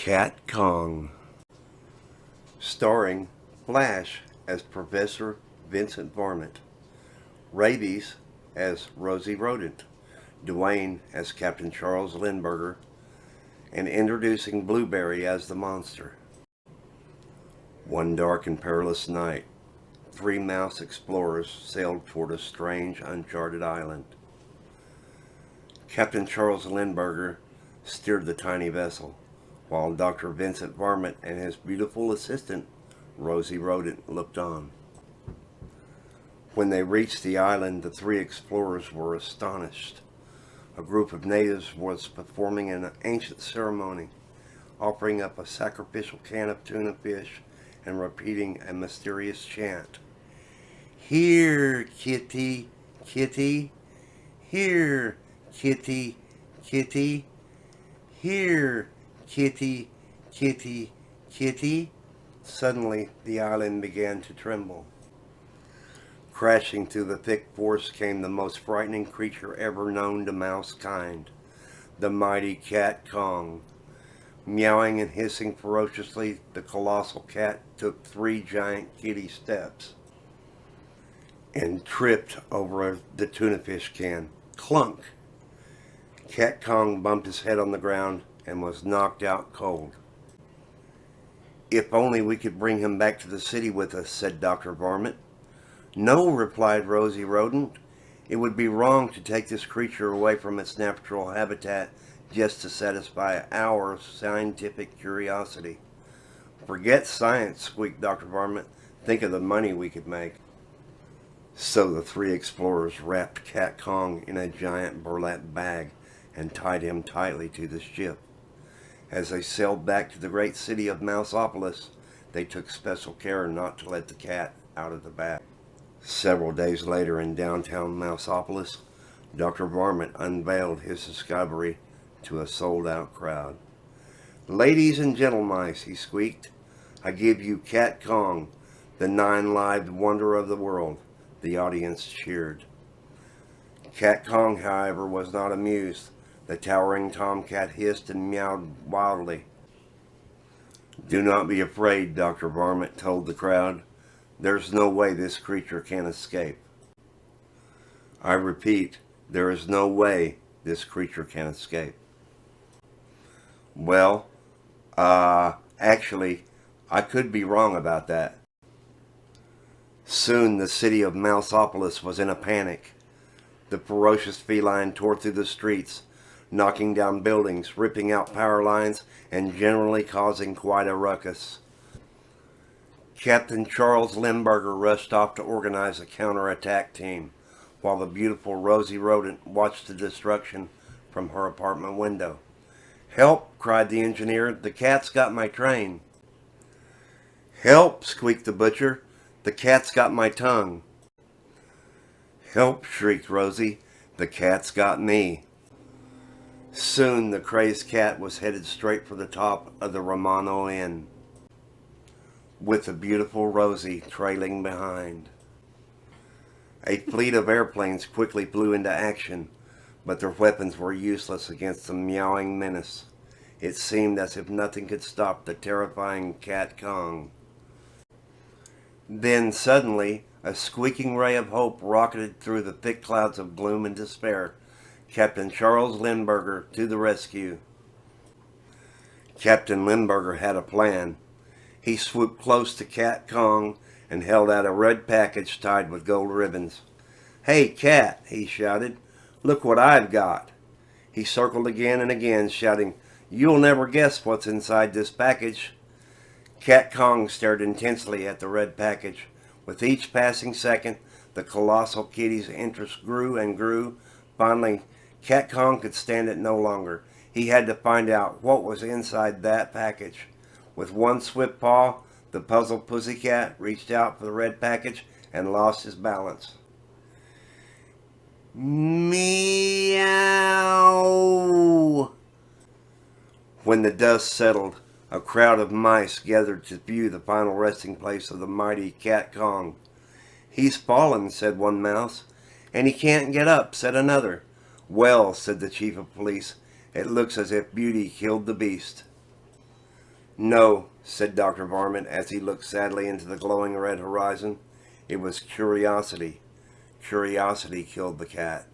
KatKong, starring Flash as Professor Vincent Varmint, Rabies as Rosie Rodent, Dwayne as Captain Charles Lindbergh, and introducing Blueberry as the monster. One dark and perilous night, 3 mouse explorers sailed toward a strange, uncharted island. Captain Charles Lindbergh steered the tiny vessel, while Dr. Vincent Varmint and his beautiful assistant, Rosie Rodent, looked on. When they reached the island, the 3 explorers were astonished. A group of natives was performing an ancient ceremony, offering up a sacrificial can of tuna fish and repeating a mysterious chant. "Here, kitty, kitty. Here, kitty, kitty. Here, kitty, kitty, kitty." Suddenly, the island began to tremble. Crashing through the thick forest came the most frightening creature ever known to mouse kind, the mighty KatKong. Meowing and hissing ferociously, the colossal cat took 3 giant kitty steps and tripped over the tuna fish can. Clunk! KatKong bumped his head on the ground and was knocked out cold. "If only we could bring him back to the city with us," said Dr. Varmint. "No," replied Rosie Rodent. "It would be wrong to take this creature away from its natural habitat just to satisfy our scientific curiosity." "Forget science," squeaked Dr. Varmint. "Think of the money we could make." So the 3 explorers wrapped KatKong in a giant burlap bag and tied him tightly to the ship. As they sailed back to the great city of Mouseopolis, they took special care not to let the cat out of the bag. Several days later in downtown Mouseopolis, Dr. Varmint unveiled his discovery to a sold-out crowd. "Ladies and gentlemice," he squeaked, "I give you KatKong, the 9-lived wonder of the world." The audience cheered. KatKong, however, was not amused. The towering tomcat hissed and meowed wildly. "Do not be afraid," Dr. Varmint told the crowd. "There's no way this creature can escape. I repeat, there is no way this creature can escape." Well, actually, I could be wrong about that. Soon the city of Mouseopolis was in a panic. The ferocious feline tore through the streets, knocking down buildings, ripping out power lines, and generally causing quite a ruckus. Captain Charles Lindbergh rushed off to organize a counterattack team, while the beautiful Rosie Rodent watched the destruction from her apartment window. "Help!" cried the engineer. "The cat's got my train." "Help!" squeaked the butcher. "The cat's got my tongue." "Help!" shrieked Rosie. "The cat's got me." Soon the crazed cat was headed straight for the top of the Romano Inn, with the beautiful Rosie trailing behind. A fleet of airplanes quickly flew into action, but their weapons were useless against the meowing menace. It seemed as if nothing could stop the terrifying KatKong. Then suddenly, a squeaking ray of hope rocketed through the thick clouds of gloom and despair. Captain Charles Lindbergh to the rescue. Captain Lindbergh had a plan. He swooped close to KatKong and held out a red package tied with gold ribbons. "Hey, Cat," he shouted, "look what I've got." He circled again and again, shouting, "You'll never guess what's inside this package." KatKong stared intensely at the red package. With each passing second, the colossal kitty's interest grew and grew. Finally, KatKong could stand it no longer. He had to find out what was inside that package. With one swift paw, the puzzled pussycat reached out for the red package and lost his balance. Meow! When the dust settled, a crowd of mice gathered to view the final resting place of the mighty KatKong. "He's fallen," said one mouse. "And he can't get up," said another. "Well," said the chief of police, "it looks as if Beauty killed the beast." No, said Dr. Varmint as he looked sadly into the glowing red horizon. It was curiosity. Curiosity killed the cat.